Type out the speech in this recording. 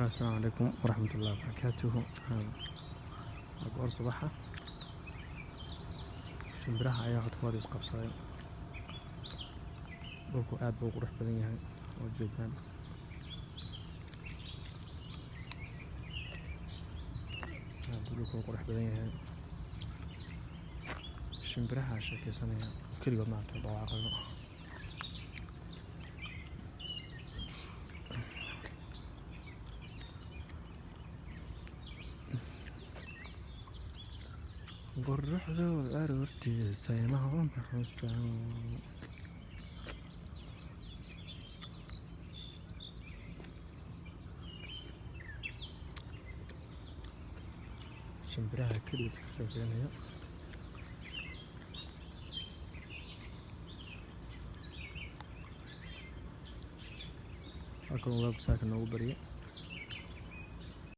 السلام عليكم ورحمة الله وبركاته. goor subaxa shimbiraha ayaa codkooda isqabsaday. dhulku aad buu u qurux badan yahay oo jeedaan dhulku qurux badan yahay. shimbiraha sheekeysanaya keligood maanta dhawaaqayo. quruxda aroortiisa imaha shimbiraha keligood ka sheekeynaya. halkan waa saaka noogu barya.